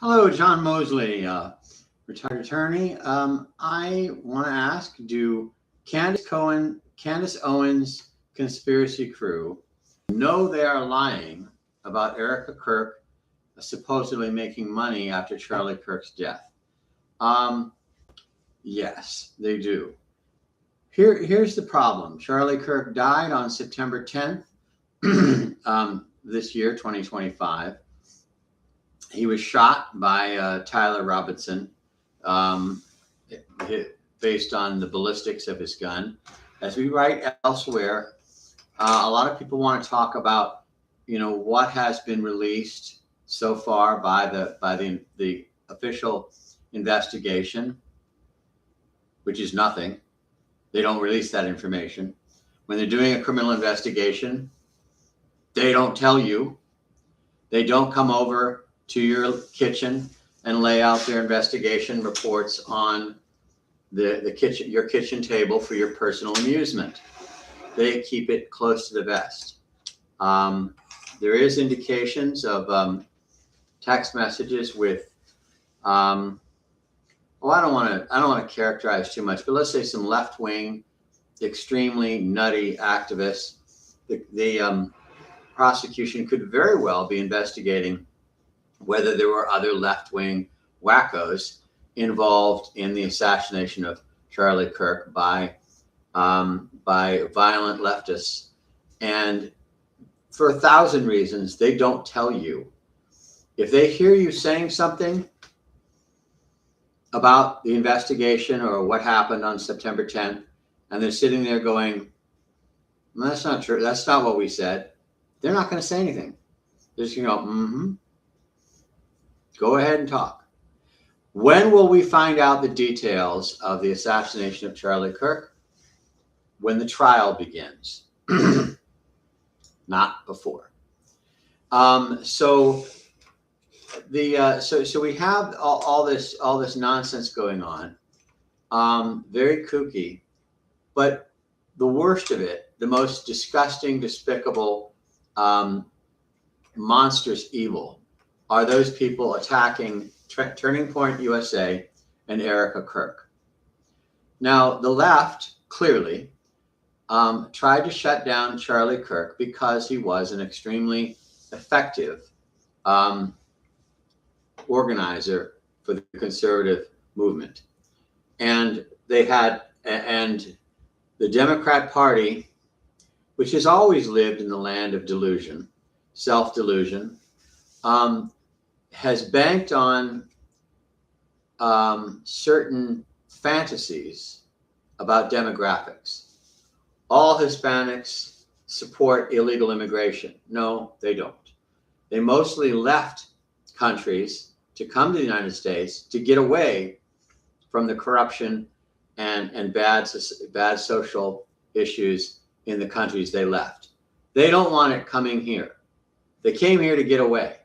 Hello, John Mosley, retired attorney. I want to ask, do Candace Owens conspiracy crew know they are lying about Erica Kirk supposedly making money after Charlie Kirk's death? Um, yes, they do. Here's the problem. Charlie Kirk died on September 10th, this year, 2025. He was shot by Tyler Robinson, um, based on the ballistics of his gun. As we write elsewhere, a lot of people want to talk about, what has been released so far by the official investigation, which is nothing. They don't release that information. When they're doing a criminal investigation, they don't tell you. They don't come over to your kitchen and lay out their investigation reports on your kitchen table for your personal amusement. They keep it close to the vest. There is indications of text messages with I don't want to characterize too much, but let's say some left-wing, extremely nutty activists. The prosecution could very well be investigating whether there were other left-wing wackos involved in the assassination of Charlie Kirk by violent leftists. And for 1,000 reasons, they don't tell you. If they hear you saying something about the investigation or what happened on September 10th, and they're sitting there going, well, that's not true. That's not what we said. They're not going to say anything. They're just going to go, mm-hmm. Go ahead and talk. When will we find out the details of the assassination of Charlie Kirk? When the trial begins, not before. So we have all this nonsense going on, very kooky, but the worst of it, the most disgusting, despicable, monstrous evil, are those people attacking Turning Point USA and Erica Kirk. Now, the left clearly tried to shut down Charlie Kirk because he was an extremely effective organizer for the conservative movement. And the Democrat Party, which has always lived in the land of delusion, self-delusion, has banked on certain fantasies about demographics. All Hispanics support illegal immigration. No, they don't. They mostly left countries to come to the United States to get away from the corruption and bad social issues in the countries they left. They don't want it coming here. They came here to get away.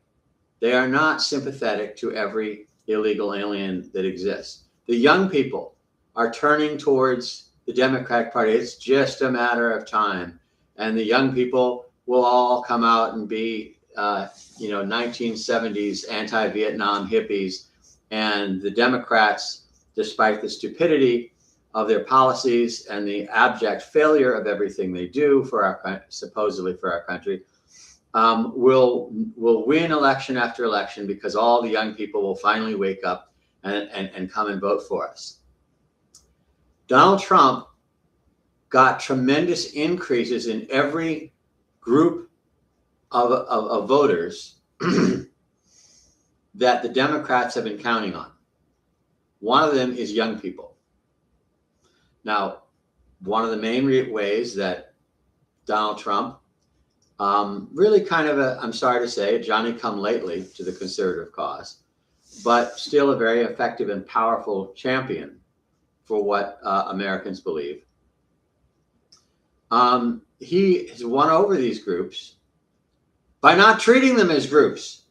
They are not sympathetic to every illegal alien that exists. The young people are turning towards the Democratic Party. It's just a matter of time. And the young people will all come out and be, 1970s anti-Vietnam hippies. And the Democrats, despite the stupidity of their policies and the abject failure of everything they do supposedly for our country, will win election after election because all the young people will finally wake up and come and vote for us. Donald Trump got tremendous increases in every group of voters that the Democrats have been counting on. One of them is young people. Now, one of the main ways that Donald Trump really kind of I'm sorry to say, Johnny come lately to the conservative cause, but still a very effective and powerful champion for what Americans believe. He has won over these groups by not treating them as groups,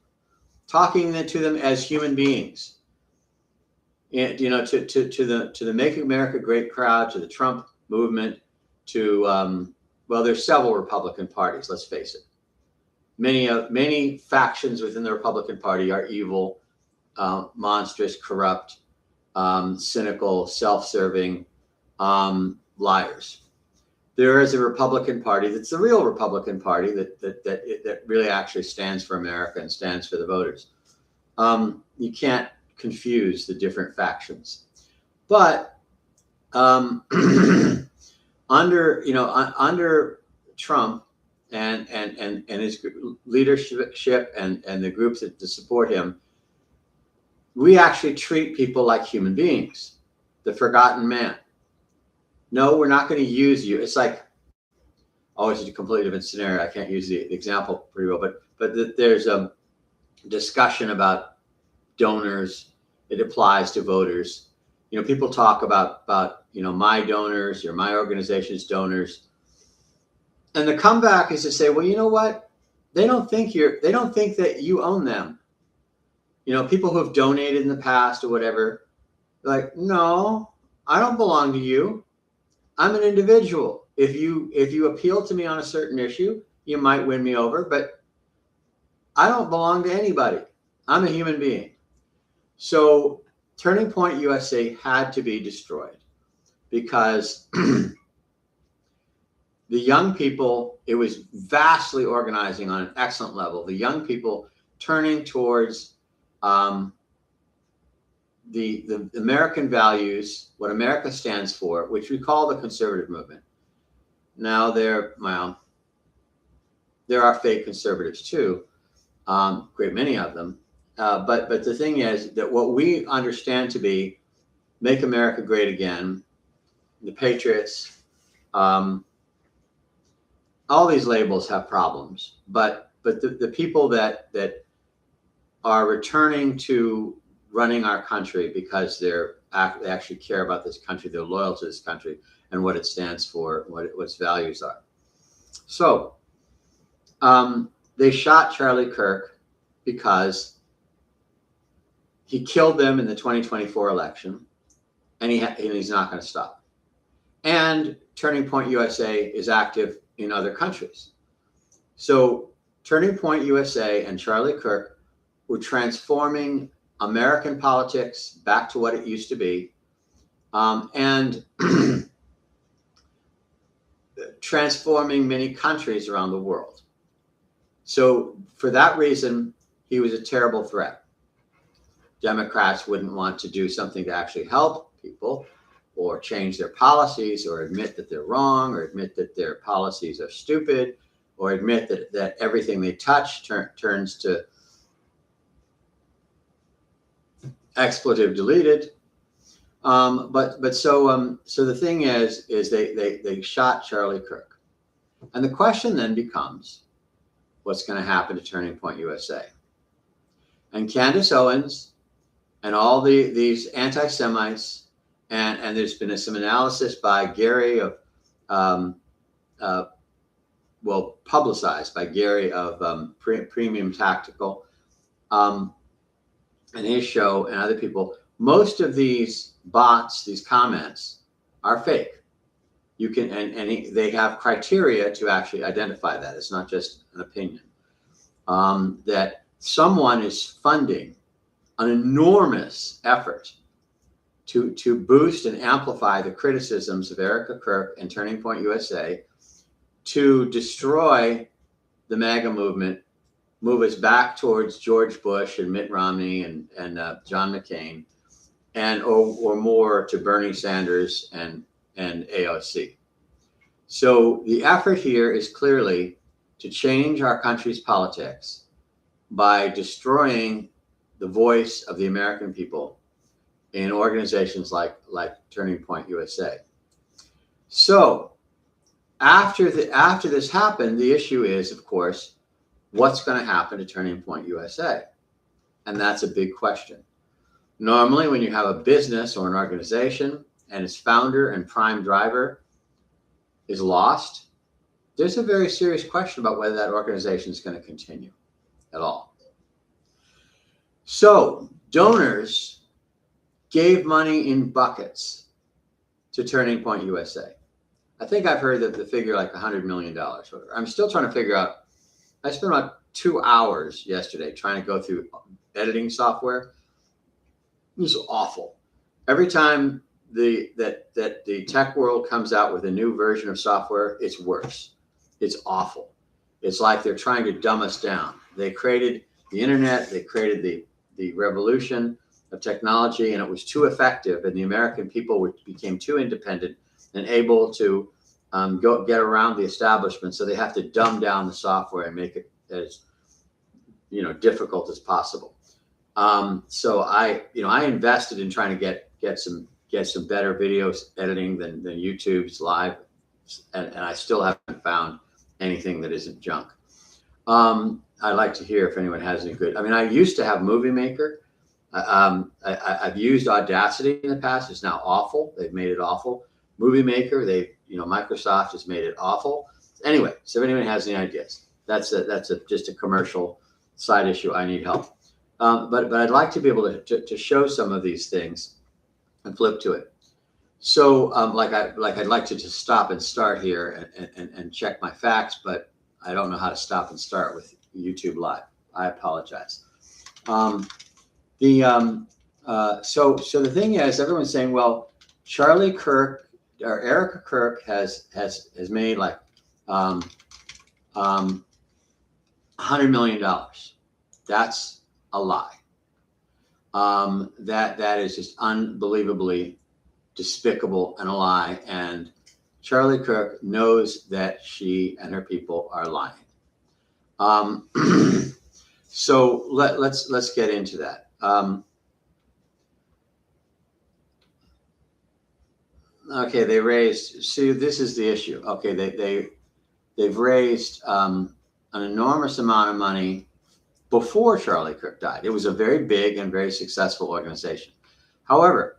talking to them as human beings. And, to the Make America Great crowd, to the Trump movement, to there's several Republican parties, let's face it. Many factions within the Republican Party are evil monstrous, corrupt, cynical, self-serving liars. There is a Republican Party that's the real Republican Party that really actually stands for America and stands for the voters. You can't confuse the different factions. But under Trump and his leadership and the groups that support him, we actually treat people like human beings, the forgotten man. No, we're not going to use you. It's like, always a completely different scenario. I can't use the example pretty well, but there's a discussion about donors. It applies to voters. People talk about my donors or my organization's donors, and the comeback is to say, well, you know what? They don't think that you own them. People who have donated in the past or whatever, like, no, I don't belong to you. I'm an individual. If you appeal to me on a certain issue, you might win me over, but I don't belong to anybody. I'm a human being. So Turning Point USA had to be destroyed because the young people, it was vastly organizing on an excellent level. The young people turning towards the American values, what America stands for, which we call the conservative movement. Now there are fake conservatives too, great many of them. But the thing is that what we understand to be make America great again, the patriots, all these labels have problems, but the people that are returning to running our country because they actually care about this country, they're loyal to this country and what it stands for, what its values are. So they shot Charlie Kirk because he killed them in the 2024 election, and he's not going to stop. And Turning Point USA is active in other countries. So Turning Point USA and Charlie Kirk were transforming American politics back to what it used to be, and transforming many countries around the world. So for that reason, he was a terrible threat. Democrats wouldn't want to do something to actually help people or change their policies or admit that they're wrong or admit that their policies are stupid or admit that everything they touch turns to expletive deleted. So the thing is they shot Charlie Kirk. And the question then becomes, what's going to happen to Turning Point USA? And Candace Owens and all these anti-Semites, and there's been some analysis by Gary publicized by Gary of Premium Tactical, and his show and other people. Most of these bots, these comments, are fake. You can they have criteria to actually identify that. It's not just an opinion. That someone is funding an enormous effort to boost and amplify the criticisms of Erica Kirk and Turning Point USA, to destroy the MAGA movement, move us back towards George Bush and Mitt Romney and John McCain, and or more to Bernie Sanders and AOC. So the effort here is clearly to change our country's politics by destroying the voice of the American people in organizations like Turning Point USA. So after this happened, the issue is, of course, what's going to happen to Turning Point USA? And that's a big question. Normally, when you have a business or an organization and its founder and prime driver is lost, there's a very serious question about whether that organization is going to continue at all. So donors gave money in buckets to Turning Point USA. I think I've heard that the figure like $100 million. I'm still trying to figure out. I spent about 2 hours yesterday trying to go through editing software It was awful. Every time that the tech world comes out with a new version of software, it's worse. It's awful. It's like they're trying to dumb us down. They created the internet. They created the revolution of technology, and it was too effective. And the American people became too independent and able to get around the establishment. So they have to dumb down the software and make it as difficult as possible. So I invested in trying to get some better videos editing than YouTube's live, and I still haven't found anything that isn't junk. I'd like to hear if anyone has any good. I mean, I used to have Movie Maker. I've used Audacity in the past. It's now awful. They've made it awful. Movie Maker, Microsoft has made it awful. Anyway, so if anyone has any ideas, that's just a commercial side issue. I need help. But I'd like to be able to show some of these things and flip to it. So I'd like to just stop and start here and check my facts, but I don't know how to stop and start with YouTube Live. I apologize. So the thing is, everyone's saying, well, Charlie Kirk or Erica Kirk has made like $100 million. That's a lie. That is just unbelievably despicable and a lie. And Charlie Kirk knows that she and her people are lying. So let's get into that. Okay, they raised. See, this is the issue. Okay, they've raised an enormous amount of money before Charlie Kirk died. It was a very big and very successful organization. However,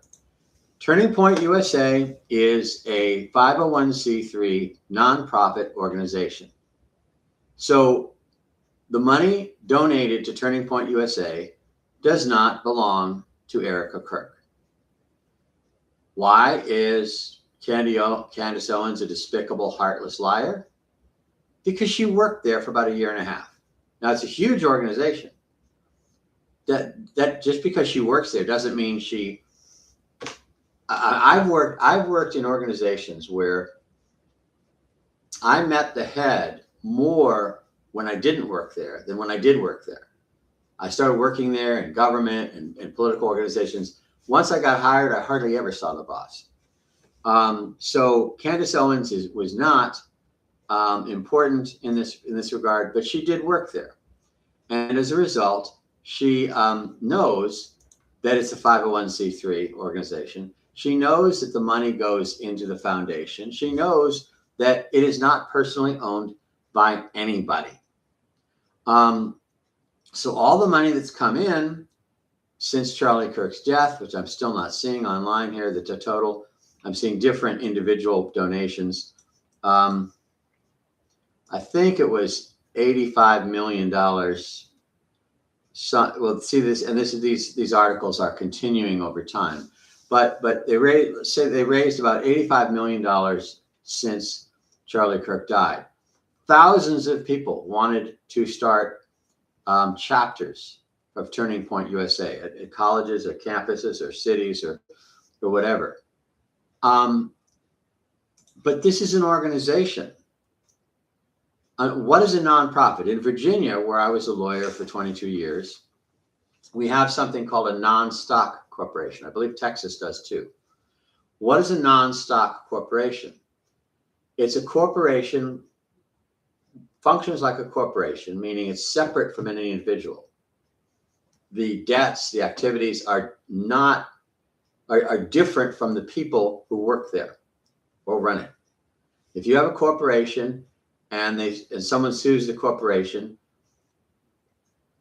Turning Point USA is a 501c3 nonprofit organization. So the money donated to Turning Point USA does not belong to Erica Kirk. Why is Candace Owens a despicable, heartless liar? Because she worked there for about 1.5 years. Now, it's a huge organization. That just because she works there doesn't mean she. I've worked in organizations where I met the head more when I didn't work there than when I did work there. I started working there in government and political organizations. Once I got hired, I hardly ever saw the boss. So Candace Owens was not important in this regard, but she did work there. And as a result, she knows that it's a 501c3 organization. She knows that the money goes into the foundation. She knows that it is not personally owned by anybody. So all the money that's come in since Charlie Kirk's death, which I'm still not seeing online here, the total, I'm seeing different individual donations. I think it was $85 million. So, well, see this, and these articles are continuing over time, but they raised about $85 million since Charlie Kirk died. Thousands of people wanted to start chapters of Turning Point USA at colleges or campuses or cities or whatever. But this is an organization. What is a nonprofit? In Virginia, where I was a lawyer for 22 years, we have something called a non-stock corporation. I believe Texas does too. What is a non-stock corporation? It's a corporation, functions like a corporation, meaning it's separate from any individual. The debts, the activities are different from the people who work there or run it. If you have a corporation and someone sues the corporation,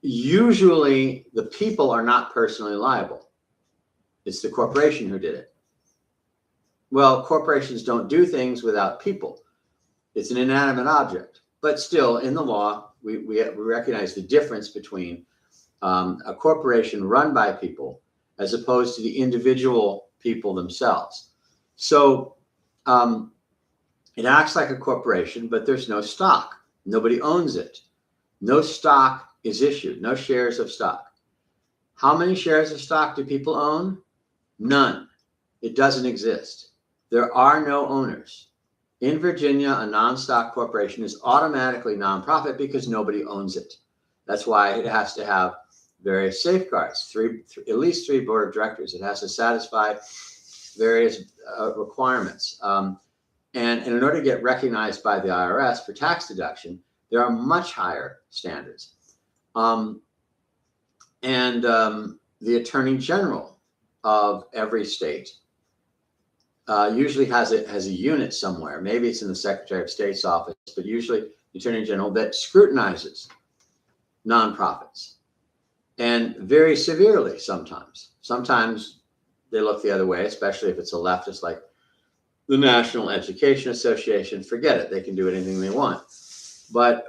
usually the people are not personally liable. It's the corporation who did it. Well, corporations don't do things without people. It's an inanimate object. But still, in the law, we recognize the difference between a corporation run by people as opposed to the individual people themselves. So it acts like a corporation, but there's no stock. Nobody owns it. No stock is issued, no shares of stock. How many shares of stock do people own? None. It doesn't exist. There are no owners. In Virginia, a non-stock corporation is automatically nonprofit because nobody owns it. That's why it has to have various safeguards, at least 3 board of directors. It has to satisfy various requirements. And in order to get recognized by the IRS for tax deduction, there are much higher standards. The Attorney General of every state usually has a unit somewhere. Maybe it's in the Secretary of State's office, but usually the Attorney General that scrutinizes nonprofits, and very severely sometimes. Sometimes they look the other way, especially if it's a leftist like the National Education Association. Forget it. They can do anything they want. But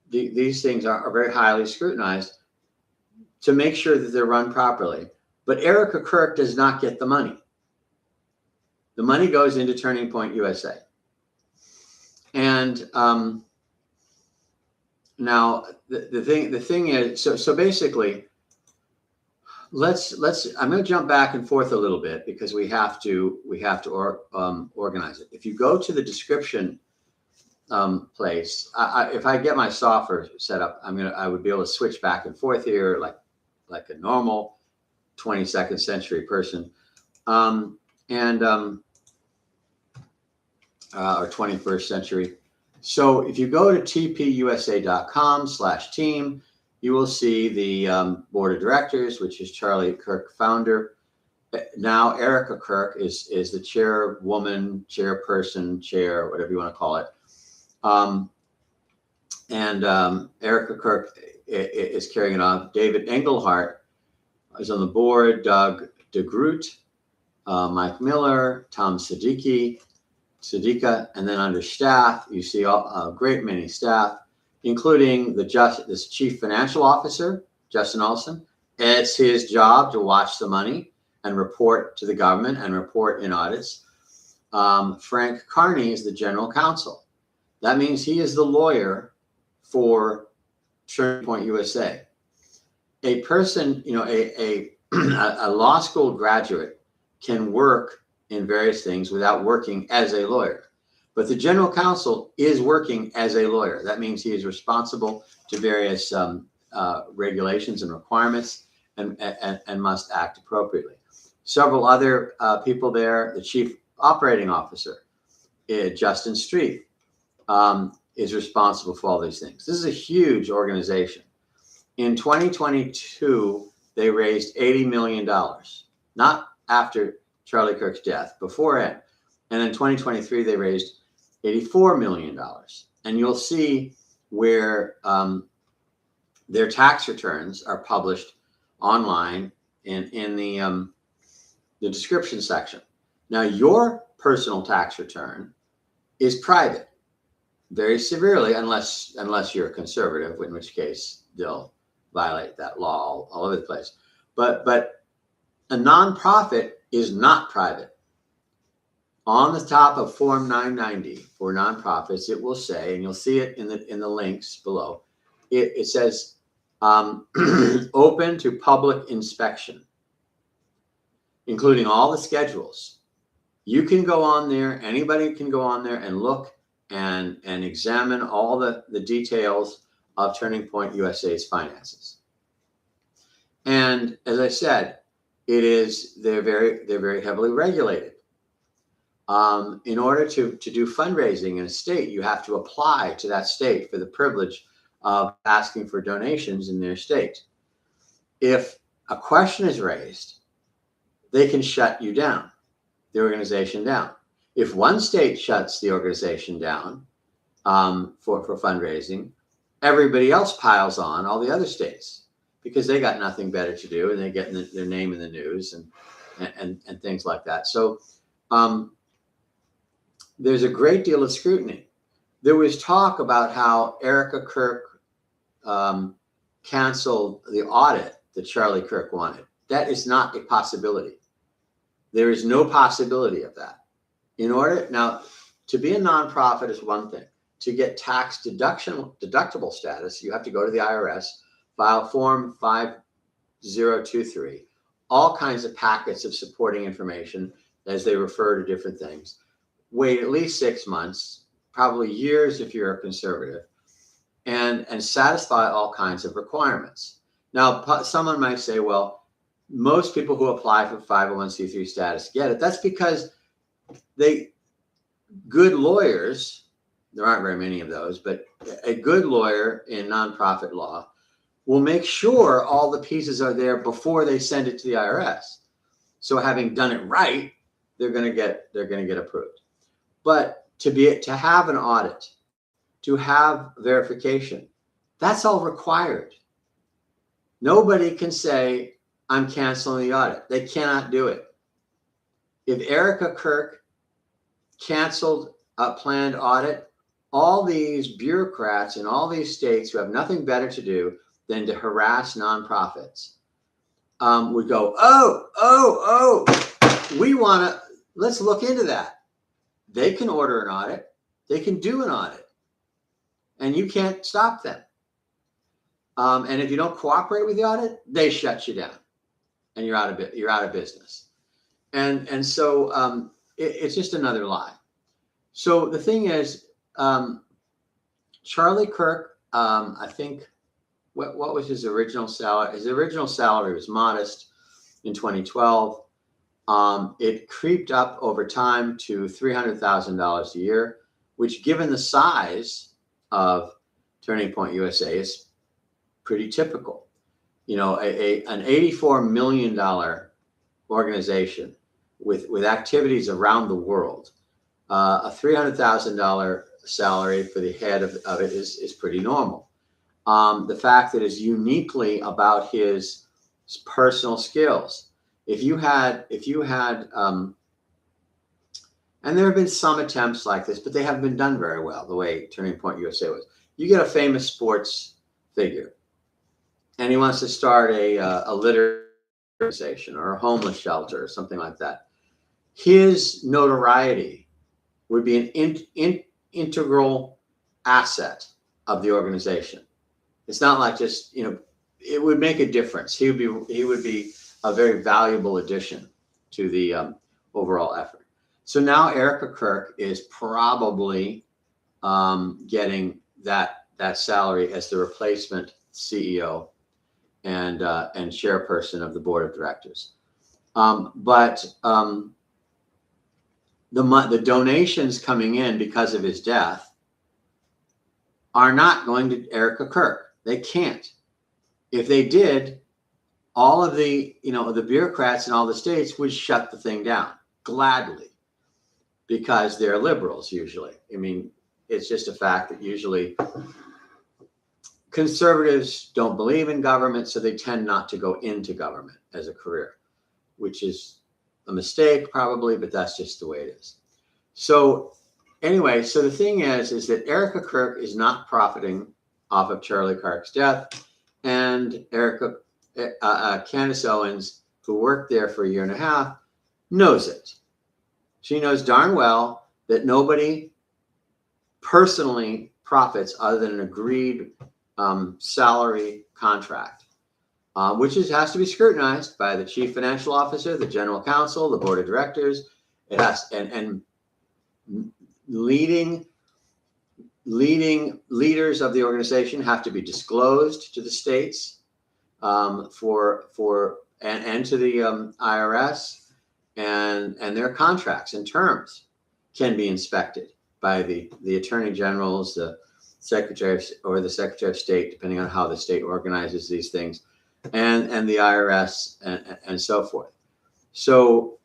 these things are very highly scrutinized to make sure that they're run properly. But Erica Kirk does not get the money. The money goes into Turning Point USA. And now the thing is, so basically, I'm going to jump back and forth a little bit because we have to organize it. If you go to the description place, if I get my software set up, I would be able to switch back and forth here like a normal 22nd century person, or 21st century. So if you go to tpusa.com/team, you will see the board of directors, which is Charlie Kirk, founder. Now Erica Kirk is the chairwoman, chairperson, chair, whatever you want to call it. Erica Kirk is carrying it on. David Engelhardt is on the board. Doug DeGroot, Mike Miller, Tom Siddiqa, and then under staff, you see a great many staff, including this chief financial officer, Justin Olson. It's his job to watch the money and report to the government and report in audits. Frank Carney is the general counsel. That means he is the lawyer for Turning Point USA. A person, a law school graduate can work in various things without working as a lawyer. But the general counsel is working as a lawyer. That means he is responsible to various regulations and requirements and must act appropriately. Several other people there. The chief operating officer, Justin Street, is responsible for all these things. This is a huge organization. In 2022, they raised $80 million, not after Charlie Kirk's death, beforehand. And in 2023, they raised $84 million. And you'll see where their tax returns are published online in the description section. Now, your personal tax return is private, very severely, unless you're a conservative, in which case they'll violate that law all over the place. But a nonprofit is not private. On the top of Form 990 for nonprofits, it will say, and you'll see it in the links below, it says open to public inspection, including all the schedules. You can go on there, anybody can go on there and look and examine all the details of Turning Point USA's finances. And as I said, they're very heavily regulated. In order to do fundraising in a state, you have to apply to that state for the privilege of asking for donations in their state. If a question is raised, they can shut you down, the organization down. If one state shuts the organization down for fundraising, everybody else piles on, all the other states, because they got nothing better to do and they get their name in the news and things like that. So there's a great deal of scrutiny. There was talk about how Erica Kirk canceled the audit that Charlie Kirk wanted. That is not a possibility. There is no possibility of that. Now, to be a nonprofit is one thing. To get tax deductible status, you have to go to the IRS, file Form 504 023, all kinds of packets of supporting information as they refer to different things. Wait at least 6 months, probably years if you're a conservative, and satisfy all kinds of requirements. Now, someone might say, well, most people who apply for 501c3 status get it. That's because good lawyers, there aren't very many of those, but a good lawyer in nonprofit law will make sure all the pieces are there before they send it to the IRS. So having done it right, they're going to get approved. But to have an audit, to have verification, that's all required. Nobody can say, I'm canceling the audit. They cannot do it. If Erica Kirk canceled a planned audit, all these bureaucrats in all these states who have nothing better to do than to harass nonprofits would go, let's look into that. They can order an audit. They can do an audit. And you can't stop them. And if you don't cooperate with the audit, they shut you down. And you're out of business. And so it's just another lie. So the thing is, Charlie Kirk, I think, what was his original salary? His original salary was modest in 2012. It creeped up over time to $300,000 a year, which, given the size of Turning Point USA, is pretty typical. You know, an $84 million organization with activities around the world, a $300,000 salary for the head of it is pretty normal. The fact that it's uniquely about his personal skills. If you had, and there have been some attempts like this, but they haven't been done very well, the way Turning Point USA was. You get a famous sports figure, and he wants to start a litter organization or a homeless shelter or something like that. His notoriety would be an integral asset of the organization. It's not like just, it would make a difference. He would be a very valuable addition to the overall effort. So now Erica Kirk is probably getting that salary as the replacement CEO and chairperson of the board of directors. But the donations coming in because of his death are not going to Erica Kirk. They can't. If they did, all of the bureaucrats in all the states would shut the thing down gladly, because they're liberals usually. I mean, it's just a fact that usually conservatives don't believe in government, so they tend not to go into government as a career, which is a mistake probably, but that's just the way it is. So anyway, so the thing is that Erica Kirk is not profiting off of Charlie Kirk's death, and Candace Owens, who worked there for a year and a half, knows it. She knows darn well that nobody personally profits other than an agreed salary contract, which has to be scrutinized by the chief financial officer, the general counsel, the board of directors. It has, and leading leaders of the organization have to be disclosed to the states and to the IRS, and their contracts and terms can be inspected by the attorney generals, the secretary of state, depending on how the state organizes these things, and the IRS and so forth. So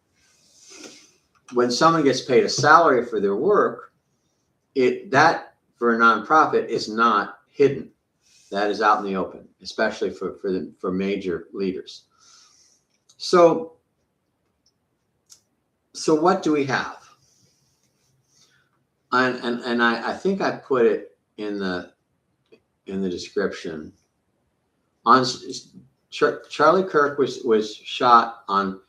when someone gets paid a salary for their work, that for a nonprofit is not hidden. That is out in the open, especially for major leaders. So what do we have? And I think I put it in the description. Charlie Kirk was shot on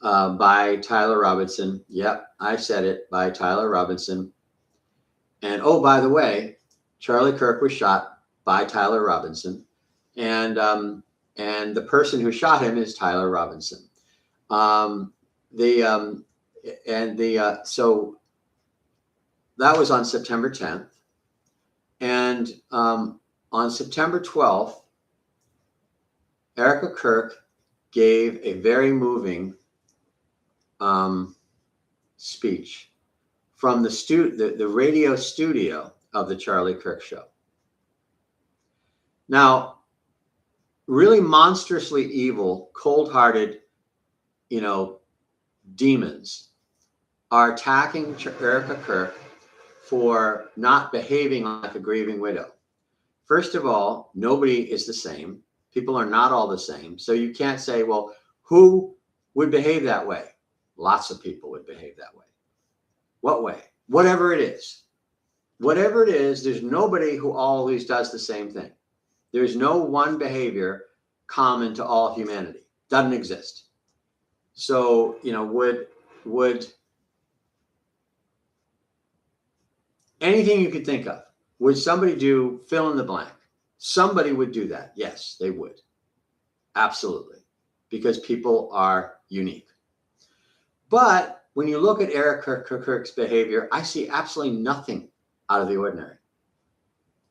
by Tyler Robinson. Yep, I said it, by Tyler Robinson. And oh, by the way, Charlie Kirk was shot by Tyler Robinson, and And the person who shot him is Tyler Robinson. Um, so that was on September 10th. And on September 12th, Erica Kirk gave a very moving speech from the radio studio of the Charlie Kirk Show. Now, really monstrously evil, cold-hearted, demons are attacking Erica Kirk for not behaving like a grieving widow. First of all, nobody is the same. People are not all the same. So you can't say, well, who would behave that way? Lots of people would behave that way. What way? Whatever it is. Whatever it is, there's nobody who always does the same thing. There's no one behavior common to all humanity. Doesn't exist. So, would anything you could think of, would somebody do fill in the blank? Somebody would do that. Yes, they would. Absolutely. Because people are unique. But when you look at Erica Kirk's behavior, I see absolutely nothing out of the ordinary.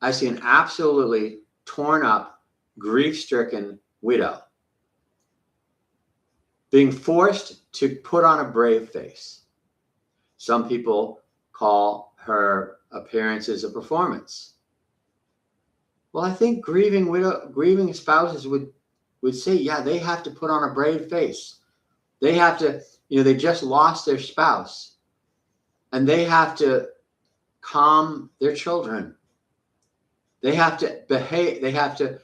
I see an absolutely torn up, grief-stricken widow being forced to put on a brave face. Some people call her appearances a performance. Well, I think grieving spouses would say, yeah, they have to put on a brave face. They have to, they just lost their spouse, and they have to calm their children. They have to behave. They have to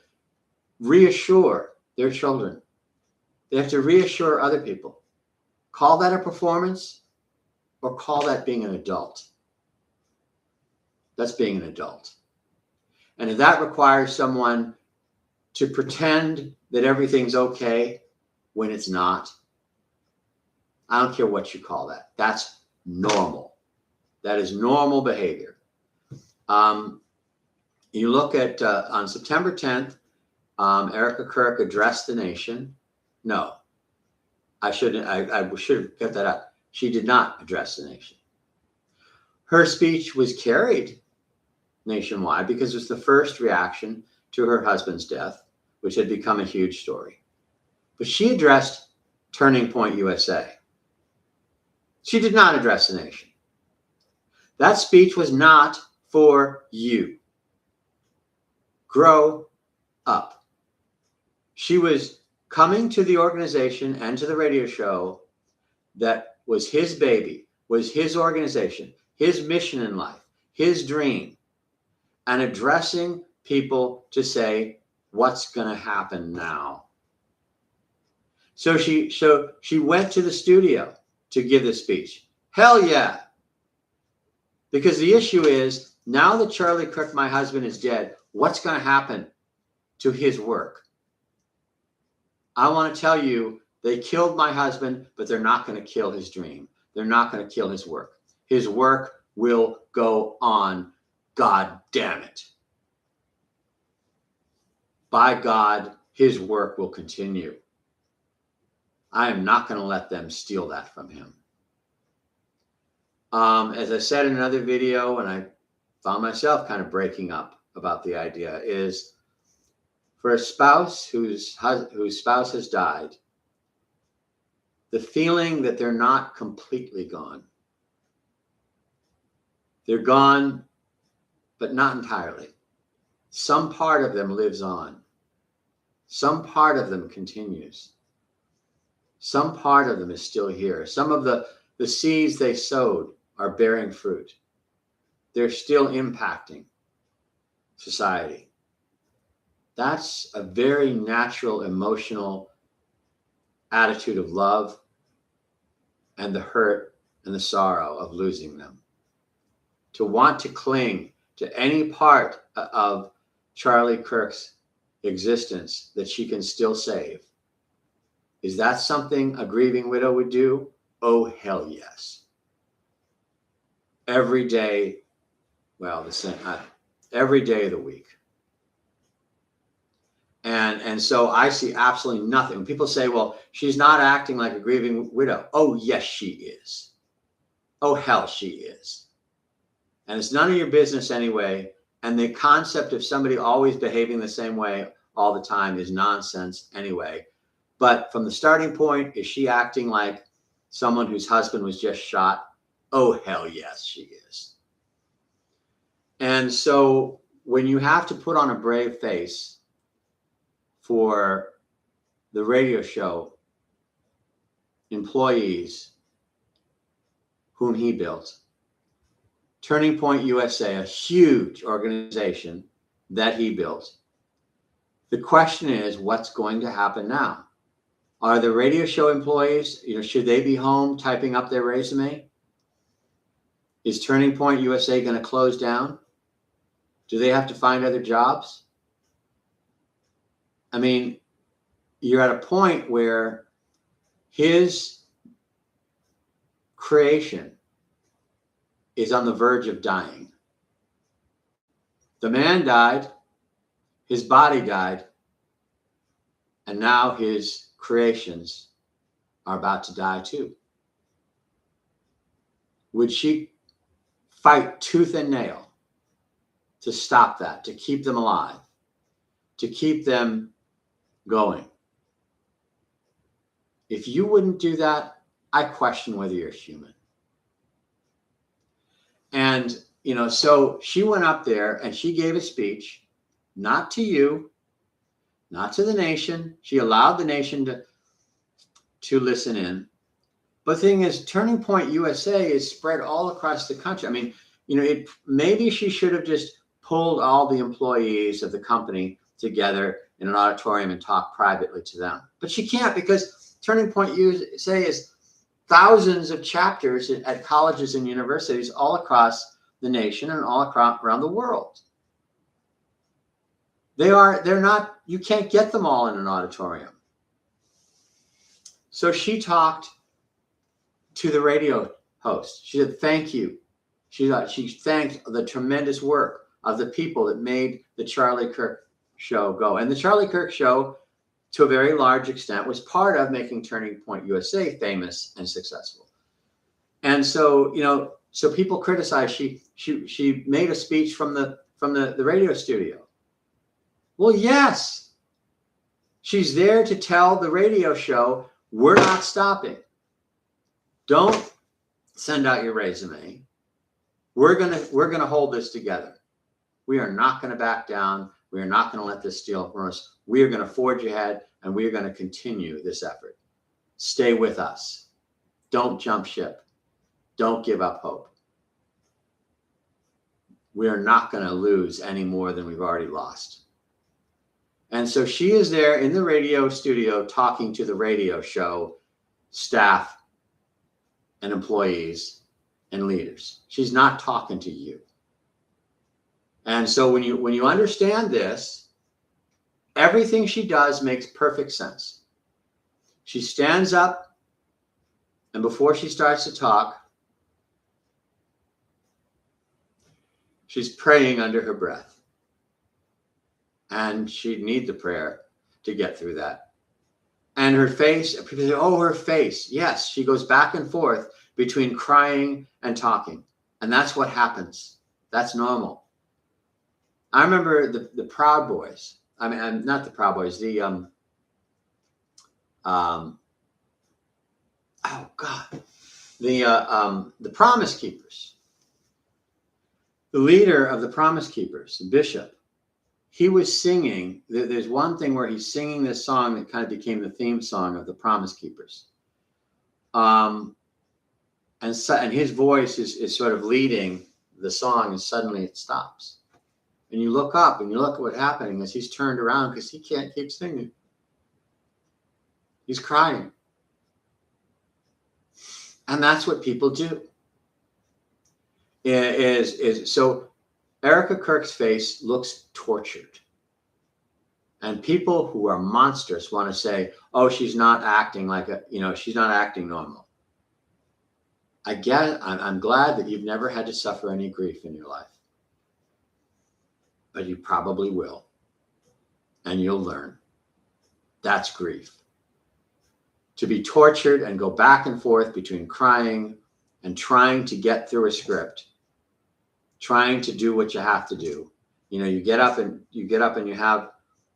reassure their children. They have to reassure other people. Call that a performance, or call that being an adult. That's being an adult. And if that requires someone to pretend that everything's okay when it's not, I don't care what you call that. That's normal. That is normal behavior. You look at on September 10th, Erica Kirk addressed the nation. No, I should have got that up. She did not address the nation. Her speech was carried nationwide because it was the first reaction to her husband's death, which had become a huge story. But she addressed Turning Point USA. She did not address the nation. That speech was not for you. Grow up. She was coming to the organization and to the radio show that was his baby, was his organization, his mission in life, his dream, and addressing people to say, what's going to happen now? So she went to the studio to give this speech. Hell yeah. Because the issue is, now that Charlie Kirk, my husband, is dead, what's going to happen to his work? I want to tell you, they killed my husband, but they're not going to kill his dream. They're not going to kill his work. His work will go on. God damn it. By God, his work will continue. I am not going to let them steal that from him. As I said in another video, and I found myself kind of breaking up about the idea, is for a spouse whose spouse has died, the feeling that they're not completely gone. They're gone, but not entirely. Some part of them lives on. Some part of them continues. Some part of them is still here. Some of the seeds they sowed are bearing fruit. They're still impacting society. That's a very natural, emotional attitude of love and the hurt and the sorrow of losing them. To want to cling to any part of Charlie Kirk's existence that she can still save. Is that something a grieving widow would do? Oh, hell yes. Every day, every day of the week. And so I see absolutely nothing. When people say, well, she's not acting like a grieving widow. Oh, yes, she is. Oh, hell, she is. And it's none of your business anyway. And the concept of somebody always behaving the same way all the time is nonsense anyway. But from the starting point, is she acting like someone whose husband was just shot? Oh, hell yes, she is. And so when you have to put on a brave face for the radio show employees whom he built, Turning Point USA, a huge organization that he built, the question is, what's going to happen now? Are the radio show employees, should they be home typing up their resume? Is Turning Point USA going to close down? Do they have to find other jobs? I mean, you're at a point where his creation is on the verge of dying. The man died, his body died, and now his creations are about to die too. Would she fight tooth and nail to stop that, to keep them alive, to keep them going? If you wouldn't do that, I question whether you're human. And, so she went up there and she gave a speech, not to you, not to the nation. She allowed the nation to listen in. But the thing is, Turning Point USA is spread all across the country. I mean, maybe she should have just pulled all the employees of the company together in an auditorium and talked privately to them. But she can't, because Turning Point USA is thousands of chapters at colleges and universities all across the nation and all across around the world. They're not, you can't get them all in an auditorium. So she talked to the radio host. She said, thank you. She thanked the tremendous work of the people that made the Charlie Kirk show go. And the Charlie Kirk show, to a very large extent, was part of making Turning Point USA famous and successful. And so, so people criticize, she made a speech from the radio studio. Well, yes, she's there to tell the radio show, we're not stopping. Don't send out your resume. We're gonna hold this together. We are not going to back down. We are not going to let this steal from us. We are going to forge ahead, and we are going to continue this effort. Stay with us. Don't jump ship. Don't give up hope. We are not going to lose any more than we've already lost. And so she is there in the radio studio talking to the radio show staff and employees and leaders. She's not talking to you. And so when you understand this, everything she does makes perfect sense. She stands up, and before she starts to talk, she's praying under her breath. And she'd need the prayer to get through that. And her face, people say, oh, her face. Yes, she goes back and forth between crying and talking. And that's what happens. That's normal. I remember the Proud Boys. I mean, not the Proud Boys, the Promise Keepers. The leader of the Promise Keepers, the bishop, he was singing. There's one thing where he's singing this song that kind of became the theme song of the Promise Keepers. And his voice is sort of leading the song, and suddenly it stops. And you look up and you look at what's happening as he's turned around because he can't keep singing. He's crying. And that's what people do. So Erica Kirk's face looks tortured. And people who are monstrous want to say, oh, she's not acting like she's not acting normal. I'm glad that you've never had to suffer any grief in your life. But you probably will. and you'll learn. That's grief. To be tortured and go back and forth between crying and trying to get through a script, trying to do what you have to do. You know, you get up and you have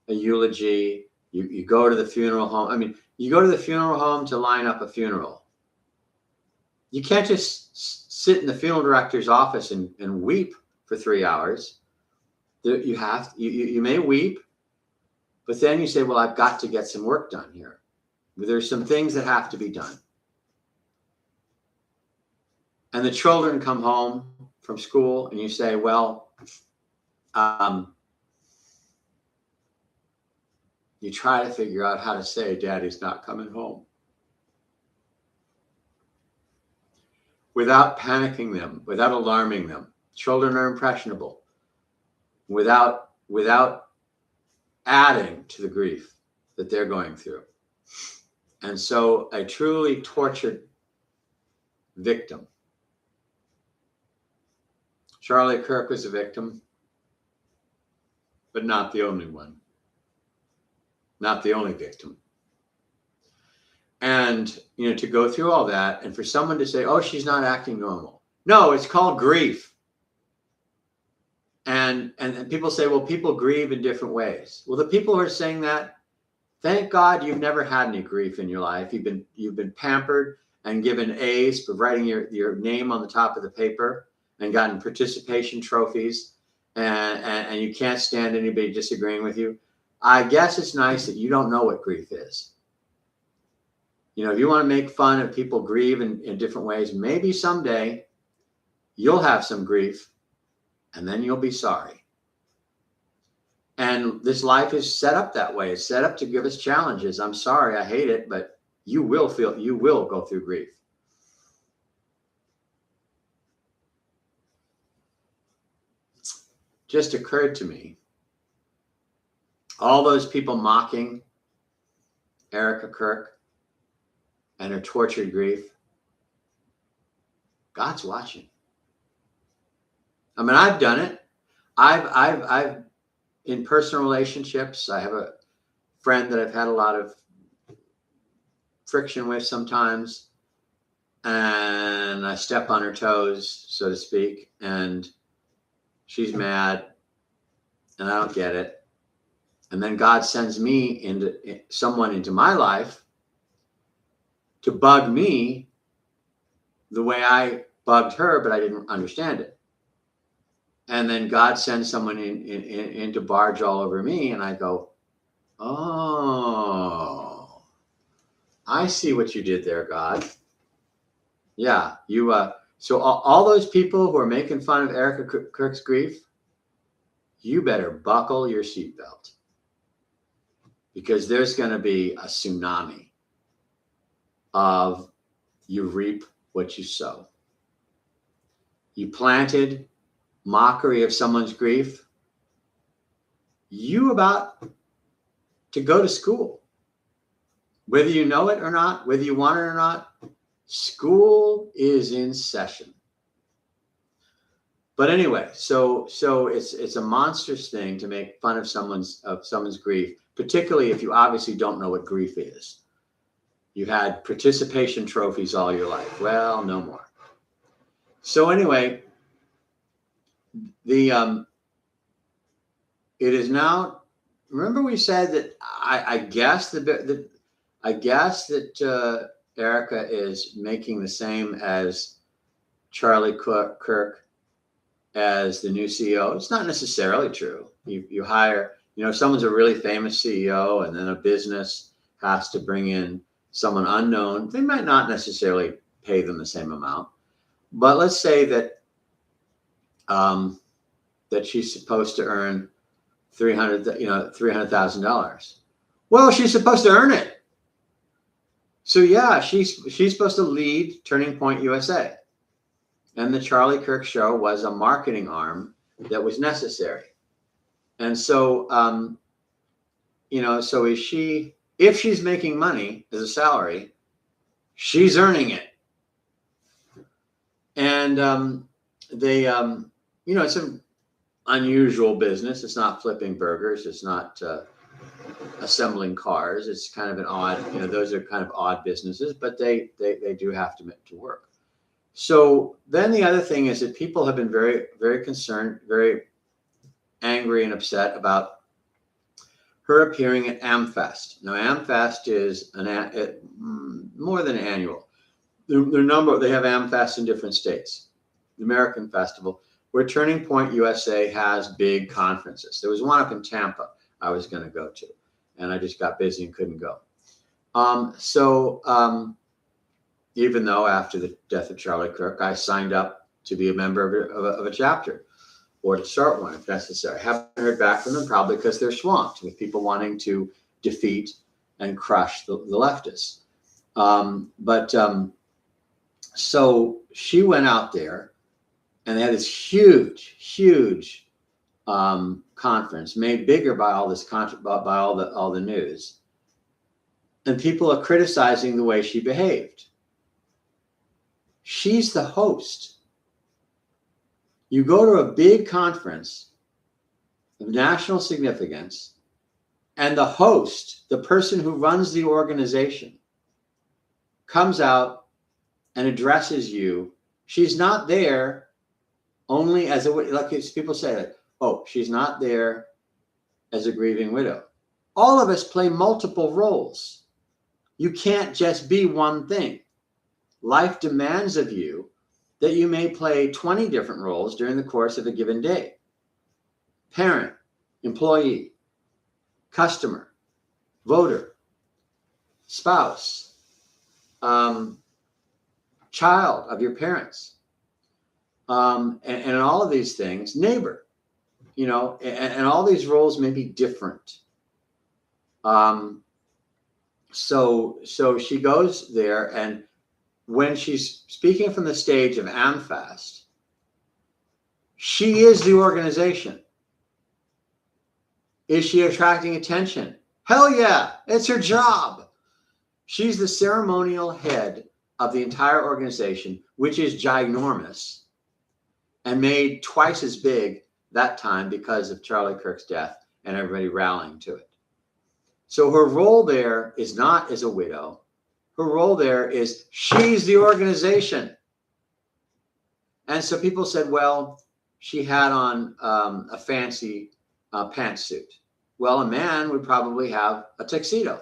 a eulogy. You go to the funeral home. I mean, you go to the funeral home to line up a funeral. You can't just sit in the funeral director's office and weep for 3 hours. You may weep, but then you say, well, I've got to get some work done here. There's some things that have to be done. And the children come home from school and you say, well, you try to figure out how to say Daddy's not coming home without panicking them, without alarming them. Children are impressionable, without adding to the grief that they're going through. And so a truly tortured victim. Charlie Kirk was a victim, but not the only one. Not the only victim. And, you know, to go through all that and for someone to say, oh, she's not acting normal. No, it's called grief. And people say, well, people grieve in different ways. Well, the people who are saying that, thank God you've never had any grief in your life. You've been pampered and given A's for writing your name on the top of the paper and gotten participation trophies, and you can't stand anybody disagreeing with you. I guess it's nice that you don't know what grief is. You know, if you want to make fun of people grieve in different ways, maybe someday you'll have some grief and then you'll be sorry. And this life is set up that way. It's set up to give us challenges. I'm sorry, I hate it, but you will go through grief. Just occurred to me, all those people mocking Erica Kirk and her tortured grief, God's watching. I mean, I've done it. I've in personal relationships, I have a friend that I've had a lot of friction with sometimes, and I step on her toes, so to speak, and she's mad, and I don't get it. And then God sends someone into my life to bug me the way I bugged her, but I didn't understand it. And then God sends someone in to barge all over me, and I go, oh, I see what you did there, God. Yeah, so all those people who are making fun of Erica Kirk's grief, you better buckle your seatbelt, because there's going to be a tsunami of you reap what you sow. You planted mockery of someone's grief. You about to go to school. Whether you know it or not, whether you want it or not, school is in session. But anyway, so it's a monstrous thing to make fun of someone's grief, particularly if you obviously don't know what grief is. You've had participation trophies all your life. Well, no more. So anyway, it is now. Remember, we said that I guess that Erica is making the same as Charlie Kirk as the new CEO. It's not necessarily true. You hire, if someone's a really famous CEO and then a business has to bring in someone unknown, they might not necessarily pay them the same amount. But let's say that that she's supposed to earn $300,000. Well, she's supposed to earn it. So yeah, she's supposed to lead Turning Point USA. And the Charlie Kirk Show was a marketing arm that was necessary. And so, so if she's making money as a salary, she's earning it. And it's an unusual business. It's not flipping burgers. It's not assembling cars. It's kind of an odd, those are kind of odd businesses, but they do have to work. So then the other thing is that people have been very, very concerned, very angry and upset about her appearing at AmFest. Now, AmFest is more than annual. They have AmFest in different states. The American Festival, where Turning Point USA has big conferences. There was one up in Tampa I was going to go to, and I just got busy and couldn't go. Even though after the death of Charlie Kirk, I signed up to be a member of a chapter, or to start one if necessary. I haven't heard back from them, probably because they're swamped with people wanting to defeat and crush the leftists. So she went out there, and they had this huge conference, made bigger by all this by all the news, and people are criticizing the way she behaved. She's the host. You go to a big conference of national significance, and the host, the person who runs the organization, comes out and addresses you. She's not there only as like people say, like, oh, she's not there as a grieving widow. All of us play multiple roles. You can't just be one thing. Life demands of you that you may play 20 different roles during the course of a given day. Parent, employee, customer, voter, spouse, child of your parents, and all of these things, neighbor, and all these roles may be different. So she goes there, and when she's speaking from the stage of AmFest, she is the organization. Is she attracting attention? Hell yeah, it's her job. She's the ceremonial head of the entire organization, which is ginormous and made twice as big that time because of Charlie Kirk's death and everybody rallying to it. So her role there is not as a widow. Her role there is she's the organization. And so people said, well, she had on a fancy pantsuit. Well, a man would probably have a tuxedo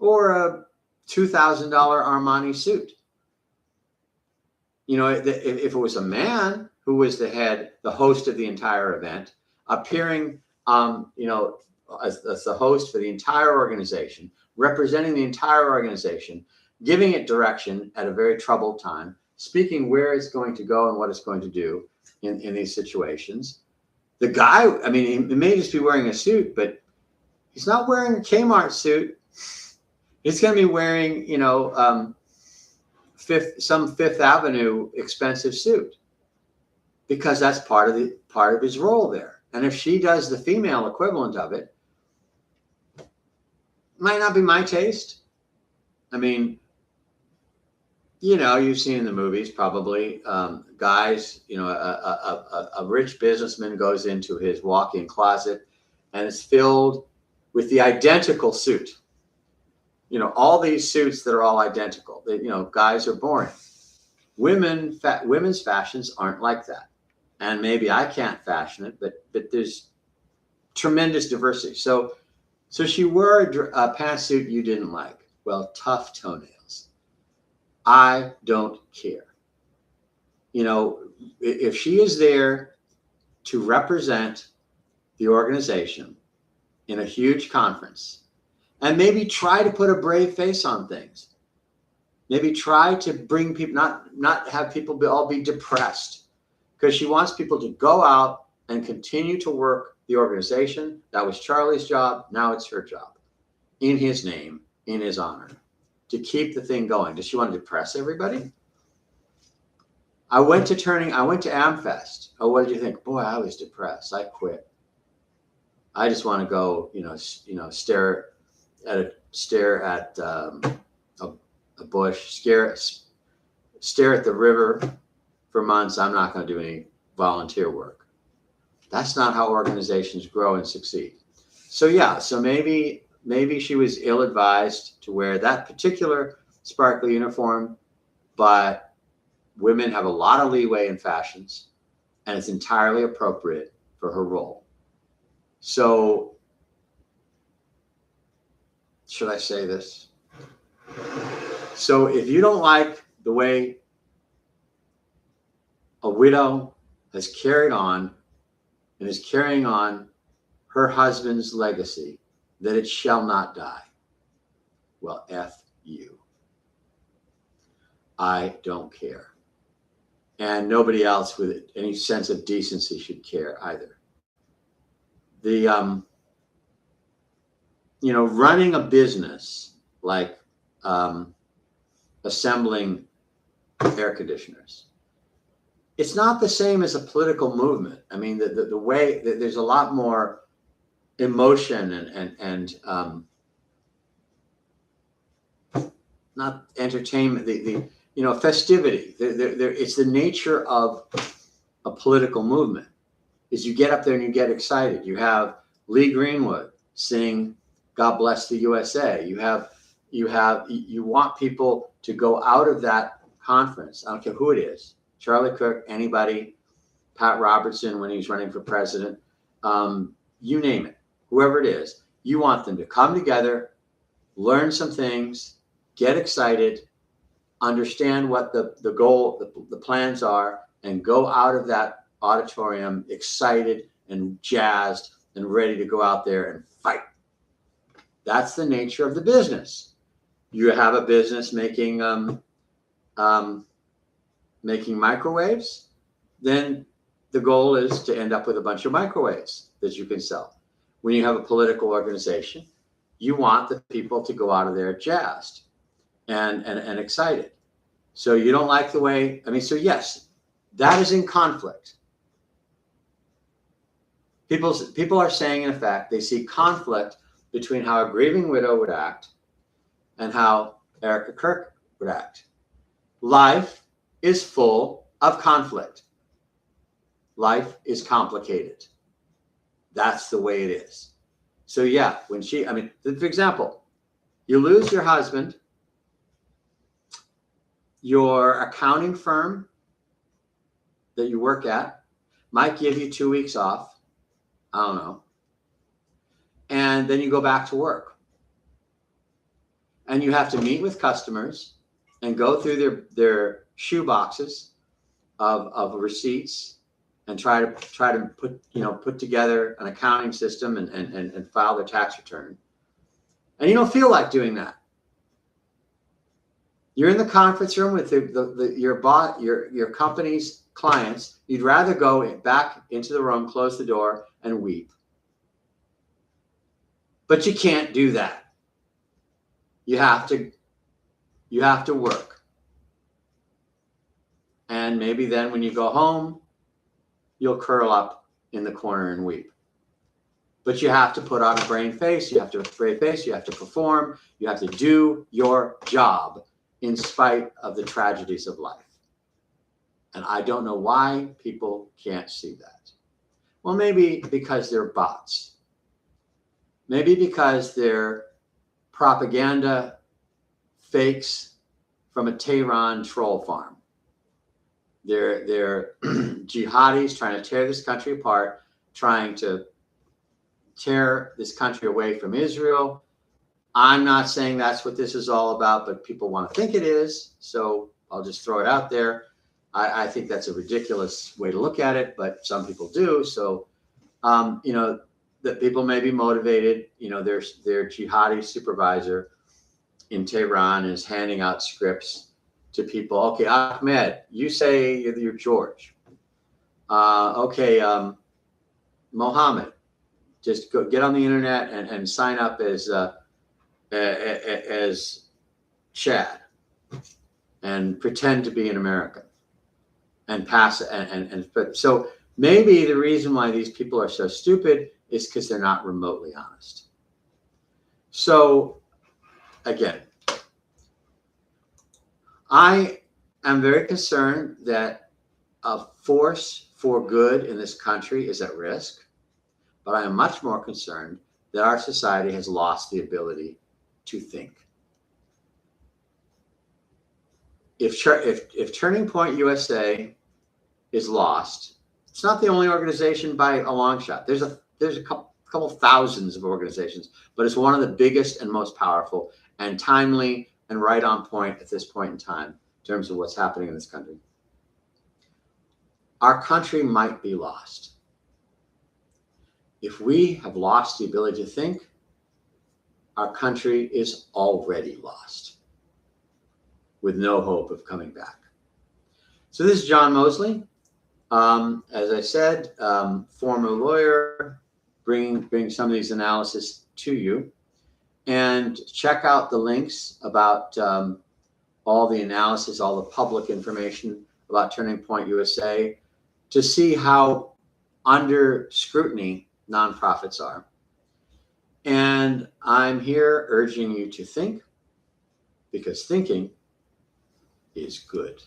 or a $2,000 Armani suit. If it was a man who was the host of the entire event, appearing, as the host for the entire organization, representing the entire organization, giving it direction at a very troubled time, speaking where it's going to go and what it's going to do in these situations. The guy, he may just be wearing a suit, but he's not wearing a Kmart suit. He's going to be wearing, some Fifth Avenue expensive suit, because that's part of his role there. And if she does the female equivalent of it, might not be my taste. You've seen in the movies probably guys, a rich businessman goes into his walk-in closet and it's filled with the identical suit. All these suits that are all identical. Guys are boring. Women's fashions aren't like that. And maybe I can't fashion it, but there's tremendous diversity. So she wore a pantsuit you didn't like. Well, tough toenails. I don't care. If she is there to represent the organization in a huge conference, and maybe try to put a brave face on things, maybe try to bring people, not have people all be depressed, because she wants people to go out and continue to work the organization. That was Charlie's job. Now it's her job, in his name, in his honor, to keep the thing going. Does she want to depress everybody? I went to AmFest. Oh, what did you think? Boy, I was depressed. I quit. I just want to go, stare at a bush, stare at the river for months. I'm not going to do any volunteer work. That's not how organizations grow and succeed. So yeah, so maybe she was ill-advised to wear that particular sparkly uniform, but women have a lot of leeway in fashions, and it's entirely appropriate for her role. So, should I say this? So, if you don't like the way a widow has carried on and is carrying on her husband's legacy, that it shall not die, well, F you. I don't care. And nobody else with any sense of decency should care either. The, running a business like assembling air conditioners, it's not the same as a political movement. I mean, the way there's a lot more emotion and not entertainment, festivity. It's the nature of a political movement. Is you get up there and you get excited. You have Lee Greenwood sing "God Bless the USA." You want people to go out of that conference. I don't care who it is, Charlie Kirk, anybody, Pat Robertson when he's running for president, you name it, whoever it is. You want them to come together, learn some things, get excited, understand what the goal, the plans are, and go out of that auditorium excited and jazzed and ready to go out there and fight. That's the nature of the business. You have a business making microwaves, then the goal is to end up with a bunch of microwaves that you can sell. When you have a political organization, you want the people to go out of there jazzed and excited. So you don't like the way, so yes, that is in conflict. People are saying, in effect, they see conflict between how a grieving widow would act and how Erica Kirk would act. Life is full of conflict. Life is complicated. That's the way it is. So yeah, when for example, you lose your husband, your accounting firm that you work at might give you 2 weeks off. I don't know. And then you go back to work. And you have to meet with customers and go through their shoe boxes of receipts and try to put together an accounting system and file their tax return. And you don't feel like doing that. You're in the conference room with your company's clients. You'd rather go back into the room, close the door, and weep. But you can't do that. You have to work. And maybe then when you go home, you'll curl up in the corner and weep. But you have to put on a brave face. You have to perform. You have to do your job in spite of the tragedies of life. And I don't know why people can't see that. Well, maybe because they're bots. Maybe because they're propaganda fakes from a Tehran troll farm. They're jihadis trying to tear this country apart, trying to tear this country away from Israel. I'm not saying that's what this is all about, but people want to think it is. So I'll just throw it out there. I think that's a ridiculous way to look at it, but some people do. So, that people may be motivated. Their jihadi supervisor in Tehran is handing out scripts to people. Okay, Ahmed, you say you're George. Mohammed, just go get on the internet and sign up as Chad and pretend to be an American and pass it. So maybe the reason why these people are so stupid is because they're not remotely honest. So again, I am very concerned that a force for good in this country is at risk, but I am much more concerned that our society has lost the ability to think. If Turning Point USA is lost, it's not the only organization by a long shot. There's a couple thousands of organizations, but it's one of the biggest and most powerful and timely and right on point at this point in time in terms of what's happening in this country. Our country might be lost. If we have lost the ability to think, our country is already lost with no hope of coming back. So this is John Mosley. As I said, former lawyer, bringing some of these analysis to you. And check out the links about all the analysis, all the public information about Turning Point USA to see how under scrutiny nonprofits are. And I'm here urging you to think, because thinking is good.